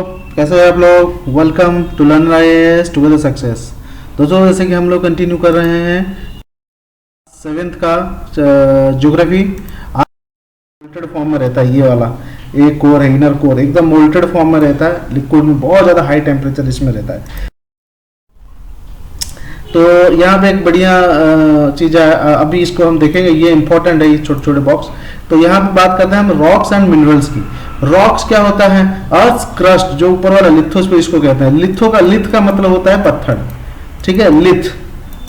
कैसे हो आप लोग। Welcome to learn IAS together success. दोस्तों जैसे कि हम लोग कंटिन्यू कर रहे हैं सेवेंथ का ज्योग्राफी। मोल्टेड फॉर्म में रहता है ये वाला, एक कोर है, इनर कोर एकदम मोल्टेड फॉर्म में रहता है, लिक्विड में बहुत ज़्यादा हाई टेम्परेचर इसमें रहता है। तो यहाँ पे एक बढ़िया चीज़ है, अभी इसको हम देखेंगे, ये इंपॉर्टेंट है ये छोटे छोटे बॉक्स। तो यहाँ पे बात करते हैं हम रॉक्स एंड मिनरल्स की। रॉक्स क्या होता है? अर्थ क्रस्ट, जो ऊपर वाला लिथोस्फीयर इसको कहते हैं। लिथ का मतलब होता है पत्थर, ठीक है।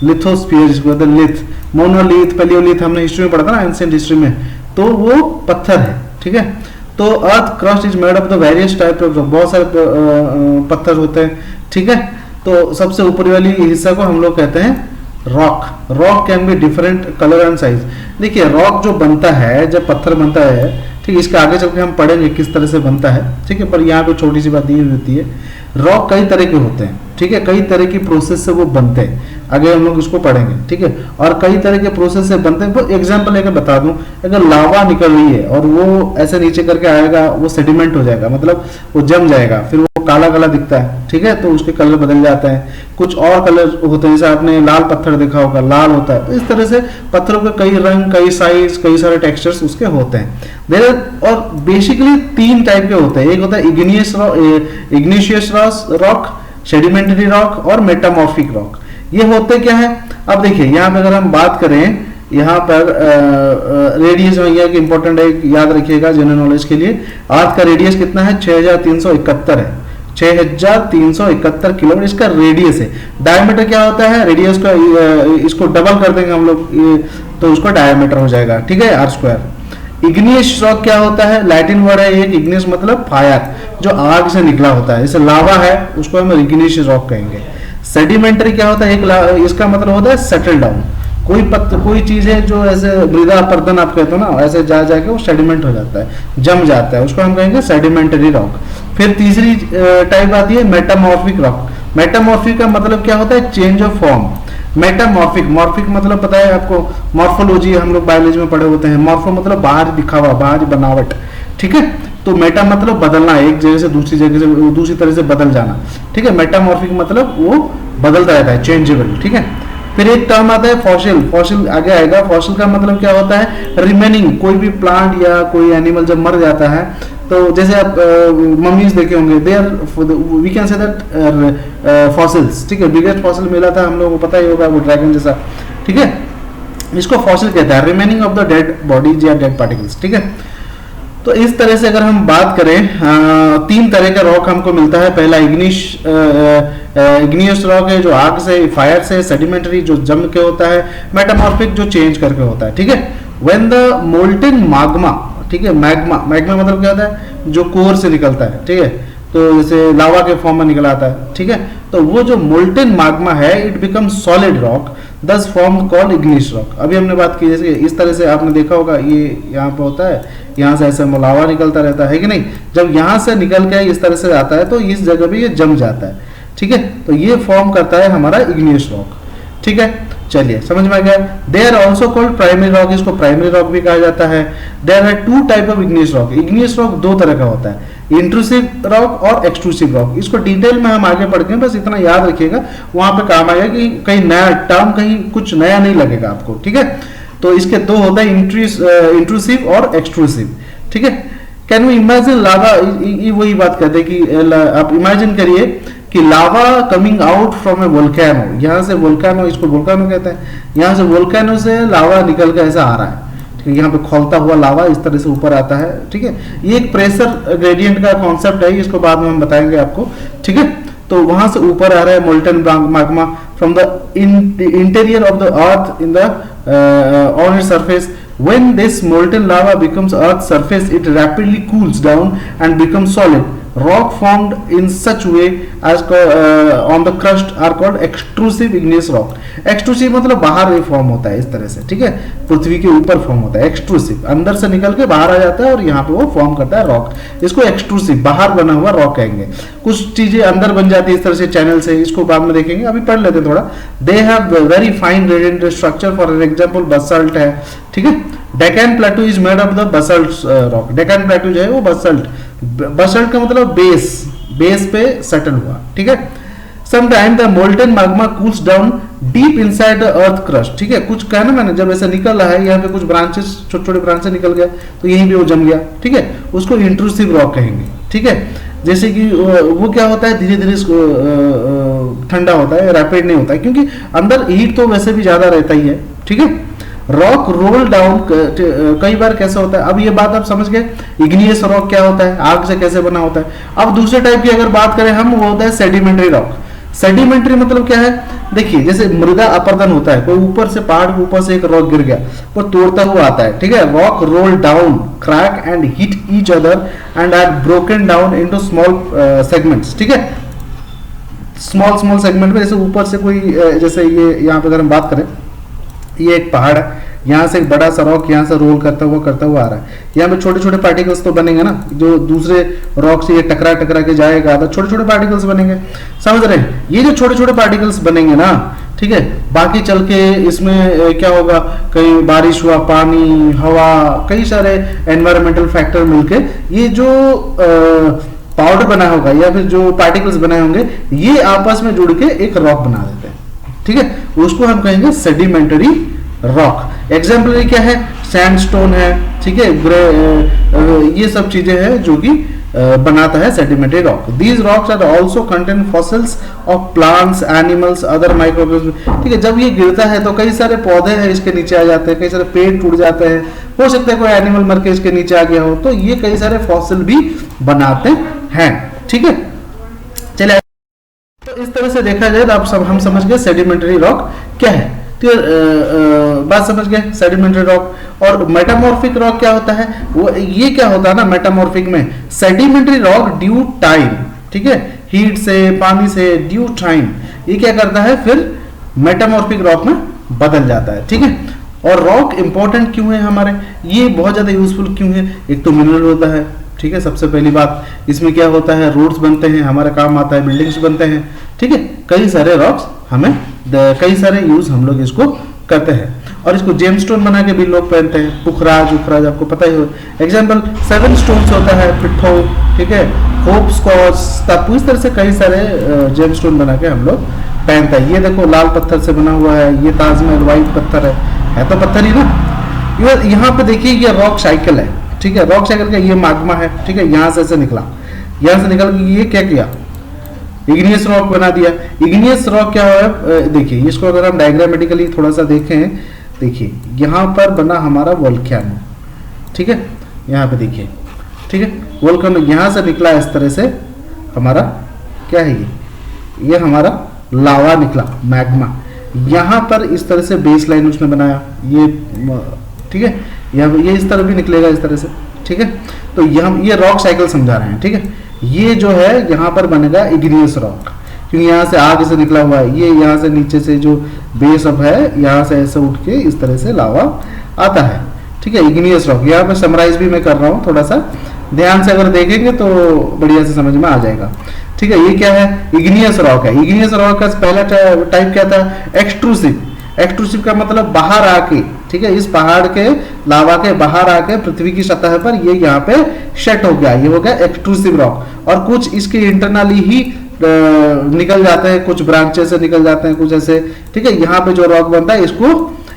लिथोस्फीयर जिसको कहते हैं, लिथ, मोनोलिथ, पैलियोलिथ हमने हिस्ट्री में पढ़ा था ना, एंशिएंट हिस्ट्री में। तो वो पत्थर है, ठीक है। तो earth crust is made of the various type of, बहुत सारे पत्थर होते हैं, ठीक है। तो सबसे ऊपरी वाली हिस्सा को हम लोग कहते हैं rock. Rock can be different colour and size. देखिए रॉक जो बनता है, जब पत्थर बनता है, ठीक है, इसके आगे चल के हम पढ़ेंगे किस तरह से बनता है, ठीक है। पर यहाँ पे छोटी सी बात ये होती है, रॉक कई तरह के होते हैं, ठीक है, कई तरह की प्रोसेस से वो बनते हैं, आगे हम लोग इसको पढ़ेंगे, ठीक है। और कई तरह के प्रोसेस से बनते हैं। तो एग्जांपल लेकर बता दूं, अगर लावा निकल रही है और वो ऐसे नीचे करके आएगा, वो सेडिमेंट हो जाएगा, मतलब वो जम जाएगा, फिर वो काला काला दिखता है, ठीक है। तो उसके कलर बदल जाता है, कुछ और कलर होते हैं, जैसे आपने लाल पत्थर देखा होगा, लाल होता है। तो इस तरह से पत्थरों के कई रंग, कई साइज, कई सारे टेक्सचर्स उसके होते हैं। और बेसिकली तीन टाइप के होते हैं। एक होता है इग्निशियस रॉक, सेडिमेंटरी रॉक और मेटामॉर्फिक रॉक। ये होते क्या है? अब देखिए यहाँ पे अगर हम बात करें, यहाँ पर रेडियस में इंपॉर्टेंट है, याद रखिएगा जनरल नॉलेज के लिए। अर्थ का रेडियस कितना है? 6371 है, 6371 किलोमीटर इसका रेडियस है। डायमीटर क्या होता है? रेडियस का इसको डबल कर देंगे हम लोग, तो उसका डायमीटर हो जाएगा, ठीक है, आर स्क्वायर। इग्नियस रॉक क्या होता है? लैटिन वर्ड है एक, इग्नियस मतलब फायर, जो आग से निकला होता है, जैसे लावा है, उसको हम इग्नियस रॉक कहेंगे। सेडिमेंटरी क्या होता है? इसका मतलब होता है सेटल डाउन। कोई चीज है जो ऐसे मृदा अपरदन आप कहते हो ना, ऐसे जा जाके वो सेडिमेंट हो जाता है, जम जाता है, उसको हम कहेंगे सेडिमेंटरी रॉक। फिर तीसरी टाइप आती है मेटामॉर्फिक रॉक। मेटामॉर्फिक का मतलब क्या होता है? Change of form. मॉर्फिक मतलब पता है आपको, मॉर्फोलॉजी हम लोग बायोलॉजी में पढ़े होते हैं। मॉर्फो मतलब बाहर दिखावा, बाहर बनावट, ठीक है। तो मेटा मतलब बदलना, एक जगह से दूसरी जगह से दूसरी तरह से बदल जाना, ठीक है। मेटामॉर्फिक मतलब वो बदलता रहता है, चेंजेबल, ठीक है। फिर एक टर्म आता है फॉसिल आगे आएगा। फॉसिल का मतलब क्या होता है? रिमेनिंग। कोई भी प्लांट या कोई एनिमल जब मर जाता है, तो जैसे आप मम्मीज देखे होंगे, they are, we can say that fossils, ठीक है। बिगेस्ट फॉसिल मिला था हम लोगों को पता ही होगा, वो ड्रैगन जैसा, ठीक है। इसको फॉसिल कहता है, remaining of the dead bodies या डेड पार्टिकल्स, ठीक है। तो इस तरह से अगर हम बात करें, तीन तरह का रॉक हमको मिलता है। पहला इग्नियस रॉक है, जो आग से, फायर से। सेडिमेंटरी, जो जम के होता है। मेटामॉर्फिक, जो चेंज करके होता है, ठीक है। व्हेन द मोल्टेन मैग्मा, ठीक है, मैग्मा मतलब क्या होता है? जो कोर से निकलता है, ठीक है। तो जैसे लावा के फॉर्म में निकल आता है, ठीक है। तो वो जो मोल्टेन मैग्मा है, इट बिकम सॉलिड रॉक, दस फॉर्म कॉल्ड इग्नियस रॉक। अभी हमने बात की, जैसे इस तरह से आपने देखा होगा, ये यहाँ पे होता है, यहाँ से ऐसे लावा निकलता रहता है कि नहीं। जब यहाँ से निकल के इस तरह से आता है, तो इस जगह पे ये जम जाता है, ठीक है। तो ये फॉर्म करता है हमारा इग्नियस रॉक, ठीक है। चलिए समझ में आ गया। They are also called primary rock, इसको प्राइमरी रॉक भी कहा जाता है। There are two type of igneous rock. Igneous rock दो तरह का होता है, इंट्रूसिव रॉक और एक्सट्रूसिव रॉक। इसको डिटेल में हम आगे पढ़ते हैं, बस इतना याद रखिएगा, वहां पे काम आएगा कि कहीं नया टर्म, कहीं कुछ नया नहीं लगेगा आपको, ठीक है। तो इसके दो होता है, इंट्रूसिव और एक्सट्रूसिव, ठीक है। Can you imagine lava? वही बात करते हैं कि आप इमेजिन करिए कि lava coming out from a volcano, यहाँ से वोल्केनो, इसको वोल्केनो कहते हैं, यहाँ से वोल्केनो से लावा निकल के ऐसा आ रहा है, ठीक है। यहाँ पे खोलता हुआ लावा इस तरह से ऊपर आता है, ठीक है। ये एक प्रेशर ग्रेडियंट का कॉन्सेप्ट है, इसको बाद में हम बताएंगे आपको, ठीक है। तो वहां से ऊपर आ रहा है molten magma from the interior of the earth in the on its surface. When this molten lava becomes Earth's surface, it rapidly cools down and becomes solid. Rock formed in such way as on the crust are called extrusive igneous rock. Extrusive मतलब बाहर form होता है इस तरह से, ठीक है, पृथ्वी के ऊपर फॉर्म होता है. एक्सट्रूसिव अंदर से निकल के बाहर आ जाता है और यहाँ पे वो फॉर्म करता है रॉक. इसको एक्सट्रूसिव बाहर बना हुआ रॉक कहेंगे. कुछ चीजें अंदर बन जाती है इस तरह से चैनल से, इसको बाद में देखेंगे, अभी पढ़ लेते हैं थोड़ा. They have very fine gradient structure. For example basalt है, ठीक है. Deccan plateau is made of the basalt rock. Deccan plateau जो है वो बसल्ट का मतलब बेस, बेस पे सेटल हुआ, ठीक है। Sometime the molten magma cools down deep inside the earth crust, ठीक है। कुछ कहा ना मैंने, जब ऐसा निकल रहा है यहाँ पे कुछ ब्रांचेस, छोटे छोटे ब्रांचेस निकल गया तो यहीं पे वो जम गया, ठीक है, उसको इंट्रूसिव रॉक कहेंगे, ठीक है। जैसे कि वो क्या होता है, धीरे धीरे ठंडा होता है, रैपिड नहीं होता है, क्योंकि अंदर हीट तो वैसे भी ज्यादा रहता ही है, ठीक है। रॉक रोल डाउन कई बार कैसे होता है, अब ये बात आप समझ गए। इग्नियस रॉक क्या होता है, आग से कैसे बना होता है। अब दूसरे टाइप की अगर बात करें हम, वो होता है सेडिमेंट्री रॉक। सेडिमेंट्री मतलब क्या है, देखिए जैसे मृदा अपरदन होता है, कोई ऊपर से, पहाड़ के ऊपर से एक रॉक गिर गया, वो तोड़ता हुआ आता है, ठीक है। Rock roll down, crack and hit each other and are broken down into small segments, ठीक है। स्मॉल स्मॉल सेगमेंट में, जैसे ऊपर से कोई, जैसे ये यहाँ पे अगर हम बात करें, ये एक पहाड़ है, यहाँ से एक बड़ा सा रॉक यहाँ से रोल करता हुआ आ रहा है। यहाँ पे छोटे छोटे पार्टिकल्स तो बनेंगे ना, जो दूसरे रॉक से ये टकरा टकरा के जाएगा तो छोटे छोटे पार्टिकल्स बनेंगे, समझ रहे हैं। ये जो छोटे छोटे पार्टिकल्स बनेंगे ना, ठीक है, बाकी चल के इसमें क्या होगा, कहीं बारिश हुआ, पानी, हवा, कई सारे एनवायरमेंटल फैक्टर मिलके ये जो पाउडर बना होगा या फिर जो पार्टिकल्स बनाए होंगे, ये आपस में जुड़ के एक रॉक बना देते हैं, ठीक है। उसको हम कहेंगे सेडिमेंटरी रॉक। एग्जाम्पलरी क्या है, सैंडस्टोन है, ठीक है, ये सब चीजें हैं जो कि बनाता है sedimentary rock. These rocks are also contain fossils of plants, animals, other microorganism, ठीक है। जब ये गिरता है तो कई सारे पौधे हैं इसके नीचे आ जाते हैं, कई सारे पेड़ टूट जाते हैं, हो सकता है कोई एनिमल मर के इसके नीचे आ गया हो, तो ये कई सारे फॉसिल भी बनाते हैं, ठीक है। चलिए, तो इस तरह से देखा जाए तो आप सब हम समझ गए सेडिमेंटरी रॉक क्या है, तो बात समझ गए सेडिमेंटरी रॉक। और मेटामॉर्फिक रॉक क्या होता है, वो ये क्या होता है ना, मेटामॉर्फिक में सेडिमेंटरी रॉक ड्यू टाइम, ठीक है, हीट से, पानी से, ड्यू टाइम ये क्या करता है, फिर मेटामॉर्फिक रॉक में बदल जाता है, ठीक है। और रॉक इंपॉर्टेंट क्यों है हमारे, ये बहुत ज्यादा यूजफुल क्यों है, एक तो मिनरल होता है, ठीक है, सबसे पहली बात। इसमें क्या होता है, रोड्स बनते हैं, हमारा काम आता है, बिल्डिंग्स बनते हैं, ठीक है। कई सारे रॉक्स हमें, कई सारे यूज हम लोग इसको करते हैं। और इसको जेमस्टोन बना के भी लोग पहनते हैं, पुखराज उखराज आपको पता ही हो। एग्जाम्पल 7 स्टोन्स होता है, पिट्ठो, ठीक है, होप स्कॉच, तापू, इस तरह से कई सारे जेमस्टोन बना के हम लोग पहनते हैं। ये देखो लाल पत्थर से बना हुआ है, ये ताजमहल व्हाइट पत्थर है तो पत्थर ही ना। यहाँ पे देखिए ये रॉक साइकिल है, ठीक है, रॉक साइकिल का ये मैग्मा है, ठीक है, यहाँ से ऐसे निकला, यहाँ से निकल के ये क्या किया, इग्नियस रॉक बना दिया। इग्नियस रॉक क्या है, देखिए इसको अगर हम डायग्रामेटिकली थोड़ा सा देखें, देखिए यहाँ पर बना हमारा वोल्केनो, ठीक है, यहाँ पे देखिए, ठीक है, वोल्केनो यहाँ से निकला, इस तरह से हमारा क्या है, ये हमारा लावा निकला, मैग्मा। यहाँ पर इस तरह से बेस लाइन उसने बनाया, ये ठीक है, ये इस तरह भी निकलेगा, इस तरह से, ठीक है। तो ये रॉक साइकिल समझा रहे हैं, ठीक है। ये जो है यहाँ पर बनेगा इग्नियस रॉक, क्योंकि यहाँ से आग से निकला हुआ है, ये यहाँ से नीचे से जो बेस अब है, यहाँ से ऐसे उठ के इस तरह से लावा आता है, ठीक है, इग्नियस रॉक। यहाँ पे समराइज भी मैं कर रहा हूँ, थोड़ा सा ध्यान से अगर देखेंगे तो बढ़िया से समझ में आ जाएगा, ठीक है। ये क्या है, इग्नियस रॉक है। इग्नियस रॉक का पहला टाइप क्या था, एक्सट्रूसिव। एक्सट्रूसिव का मतलब बाहर आके, ठीक है, इस पहाड़ के लावा के बाहर आके पृथ्वी की सतह पर ये यहाँ पे सेट हो गया, ये हो गया एक्सट्रूसिव रॉक। और कुछ इसके इंटरनली ही निकल जाते हैं, कुछ ब्रांचेस से निकल जाते हैं, कुछ ऐसे, ठीक है। यहाँ पे जो रॉक बनता है इसको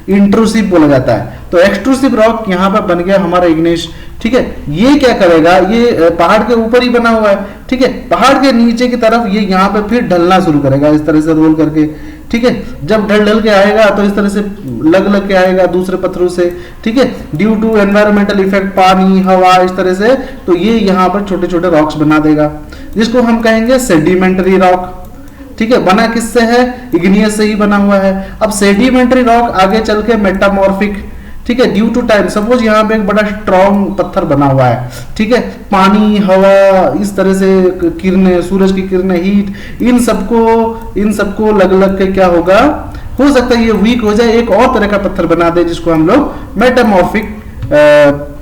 इंट्रूसिव बोला जाता है। तो एक्सट्रूसिव रॉक यहाँ पर बन गया हमारा इग्नियस, ठीक है। ये क्या करेगा, ये पहाड़ के ऊपर ही बना हुआ है, ठीक है, पहाड़ के नीचे की तरफ ये यहाँ पे फिर ढलना शुरू करेगा, इस तरह से रोल करके, ठीक है। जब ढल के आएगा तो इस तरह से लग के आएगा दूसरे पत्थरों से, ठीक है, ड्यू टू एनवायरमेंटल इफेक्ट, पानी, हवा, इस तरह से, तो ये यहाँ पर छोटे छोटे रॉक्स बना देगा, जिसको हम कहेंगे सेडिमेंटरी रॉक, ठीक है। बना किससे है, इग्नियस से ही बना हुआ है। अब सेडिमेंटरी रॉक आगे चल के मेटामॉर्फिक, ठीक है, ड्यू टू टाइम। सपोज यहाँ पे एक बड़ा स्ट्रॉन्ग पत्थर बना हुआ है, ठीक है, पानी, हवा, इस तरह से किरणें, सूरज की किरणें, हीट, इन सबको लग के क्या होगा, हो सकता है ये वीक हो जाए, एक और तरह का पत्थर बना दे, जिसको हम लोग मेटामॉर्फिक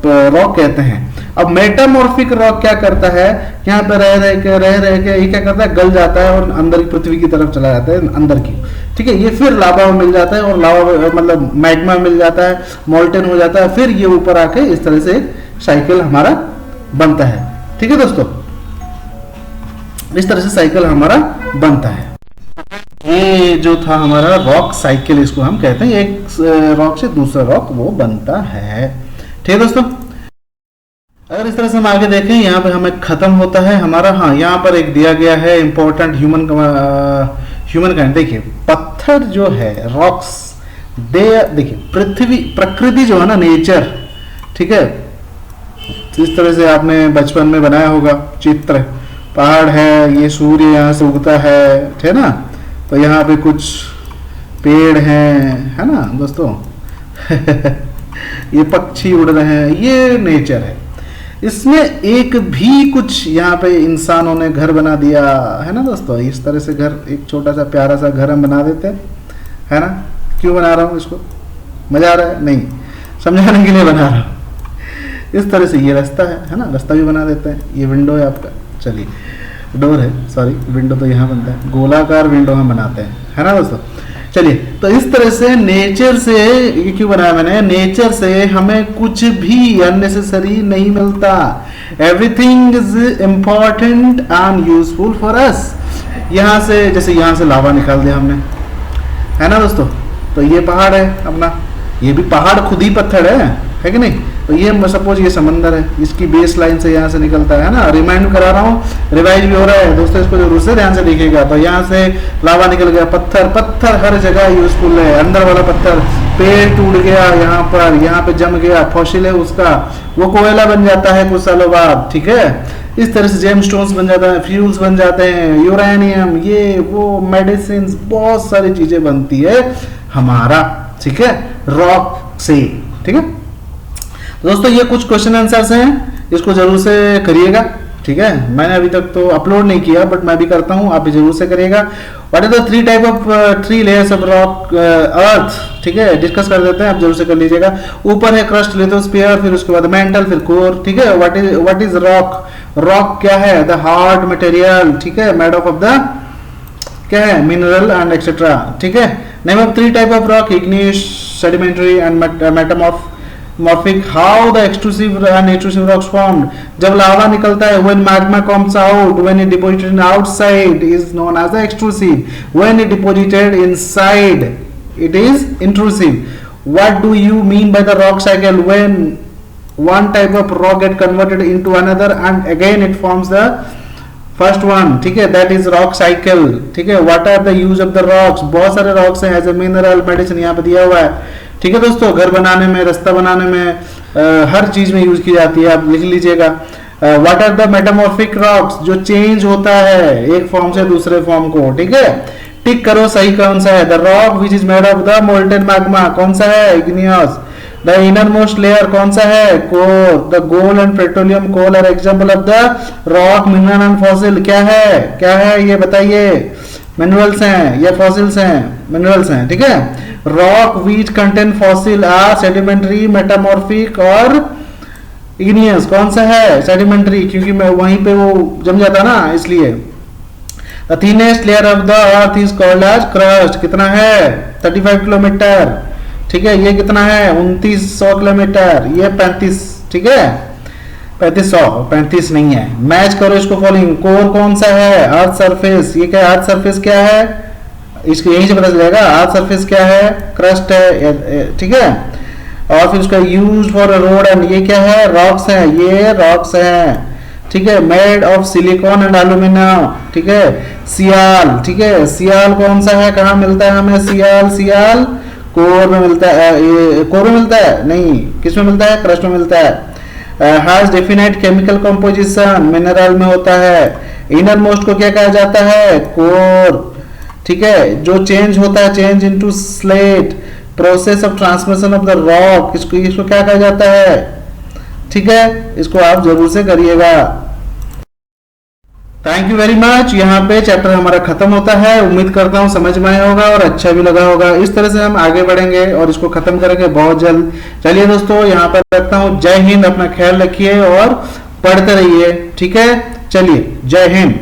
रॉक कहते हैं। अब मेटामॉर्फिक रॉक क्या करता है, यहाँ पे रह के ये क्या करता है, गल जाता है और अंदर की पृथ्वी की तरफ चला जाता है, अंदर की, ठीक है। ये फिर लावा मिल जाता है, और लावा मतलब मैग्मा मिल जाता है, मोल्टन हो जाता है, फिर ये ऊपर आके इस तरह से एक साइकिल हमारा बनता है, ठीक है दोस्तों। इस तरह से साइकिल हमारा बनता है। ये जो था हमारा रॉक साइकिल, इसको हम कहते हैं, एक रॉक से दूसरा रॉक वो बनता है। ठीक है दोस्तों, अगर इस तरह से हम आगे देखें, यहाँ पे हमें खत्म होता है हमारा, हाँ यहाँ पर एक दिया गया है इंपॉर्टेंट ह्यूमन काइंड। देखिए पत्थर जो है, रॉक्स, देखिए प्रकृति जो है ना, नेचर, ठीक है, इस तरह से आपने बचपन में बनाया होगा चित्र, पहाड़ है, ये सूर्य यहाँ से उगता है ना, तो यहाँ पे कुछ पेड़ हैं, है ना दोस्तों ये पक्षी उड़ रहे हैं, ये नेचर है। इसमें एक भी कुछ यहाँ पे इंसानों ने घर बना दिया है ना दोस्तों, इस तरह से घर, एक छोटा सा प्यारा सा घर हम बना देते हैं, है ना। क्यों बना रहा हूँ इसको, मजा आ रहा है? नहीं, समझाने के लिए बना रहा हूँ। इस तरह से ये रास्ता है ना, रास्ता भी बना देते हैं। ये विंडो है आपका, चलिए डोर है, सॉरी विंडो तो यहाँ बनता है, गोलाकार विंडो हम बनाते हैं, है ना दोस्तों। चलिए, तो इस तरह से नेचर से, ये क्यों बनाया मैंने, नेचर से हमें कुछ भी अननेसेसरी नहीं मिलता। Everything is important and useful for us. यहाँ से, जैसे यहाँ से लावा निकाल दिया हमने, है ना दोस्तों, तो ये पहाड़ है अपना, ये भी पहाड़ खुद ही पत्थर है कि नहीं। तो ये सपोज ये समंदर है, इसकी बेस लाइन से यहाँ से निकलता है ना, रिमाइंड करा रहा हूँ, रिवाइज भी हो रहा है दोस्तों, इसको जरूर से ध्यान से देखिएगा। तो यहाँ से लावा निकल गया, पत्थर हर जगह यूजफुल है, अंदर वाला पत्थर, पेड़ टूट गया यहाँ पर, यहाँ पे जम गया, फॉसिल है उसका, वो कोयला बन जाता है कुछ सालों बाद, ठीक है। इस तरह से जेम स्टोन्स बन जाता है, फ्यूल्स बन जाते हैं, यूरेनियम, ये वो मेडिसिन, बहुत सारी चीजें बनती है हमारा, ठीक है, रॉक से, ठीक है। दोस्तों ये कुछ क्वेश्चन आंसर्स हैं, इसको जरूर से करिएगा, ठीक है। मैंने अभी तक तो अपलोड नहीं किया, बट मैं भी करता हूँ, आप भी जरूर से करिएगा। What is the three layers of rock earth, ठीक है, डिस्कस कर देते हैं, आप जरूर से कर लीजिएगा। ऊपर है क्रस्ट, लिथोस्फीयर, फिर उसके बाद मेंटल, फिर कोर, ठीक है। व्हाट इज रॉक, रॉक क्या है, द हार्ड मटेरियल, ठीक है, मेड ऑफ द क्या है, मिनरल एंड एक्सेट्रा, ठीक है। Name of 3 type of rock, igneous, sedimentary and metamorphic. How the extrusive and intrusive rocks formed, जब लावा निकलता है, when magma comes out, when it deposited outside is known as the extrusive, when it deposited inside it is intrusive. What do you mean by the rock cycle, when one type of rock get converted into another and again it forms the first one, ठीक है, that is rock cycle, ठीक है। what are the use of the rocks, बहुत सारे rocks हैं, as a mineral, medicine यहाँ पे दिया हुआ है, ठीक है दोस्तों। घर बनाने में, रास्ता बनाने में, हर चीज में यूज की जाती है, आप लिख लीजिएगा। what are the metamorphic rocks, जो चेंज होता है एक फॉर्म से दूसरे फॉर्म को, ठीक है। टिक करो सही कौन सा है, the rock which is made of the molten magma, कौन सा है, igneous। The innermost layer कौन सा है, core। The gold and petroleum coal are example of the rock, mineral and fossil। क्या है ये बताइए, मिनरल्स हैं या फॉसिल्स हैं, मिनरल्स हैं, ठीक है। Rock which contain fossil are sedimentary, metamorphic और igneous, कौन सा है, सेडिमेंट्री, क्योंकि मैं वहीं पे वो जम जाता ना, इसलिए। The thinnest layer of the earth is called as crust, कितना है, 35 किलोमीटर, ठीक है। ये कितना है, 2900 किलोमीटर, ये 35, ठीक है, 3500 नहीं है। मैच करो इसको फॉलोइंग। कोर कौन सा है, अर्थ सरफेस, ये क्या, अर्थ सरफेस क्या है, इसको यहीं से पता चलेगा। अर्थ सरफेस क्या है, क्रस्ट है, ठीक है। और फिर उसका यूज फॉर रोड एंड, ये क्या है, रॉक्स है, ये रॉक्स है, ठीक है। Made of silicon and aluminium, ठीक है। सियाल, ठीक है, सियाल कौन सा है, कहाँ मिलता है हमें सियाल, कोर में मिलता है, कोर में मिलता है नहीं, किस में मिलता है, क्रस्ट में मिलता है। Has definite chemical composition, mineral में होता है। इनर मोस्ट को क्या कहा जाता है, कोर, ठीक है। जो चेंज होता है, change into slate, process of transmission of the rock, इसको क्या कहा जाता है, ठीक है। इसको आप जरूर से करिएगा। Thank you very much. यहाँ पे चैप्टर हमारा खत्म होता है। उम्मीद करता हूँ समझ में आया होगा और अच्छा भी लगा होगा। इस तरह से हम आगे बढ़ेंगे और इसको खत्म करेंगे बहुत जल्द। चलिए दोस्तों, यहाँ पर रखता हूँ। जय हिंद, अपना ख्याल रखिए और पढ़ते रहिए, ठीक है। चलिए, जय हिंद।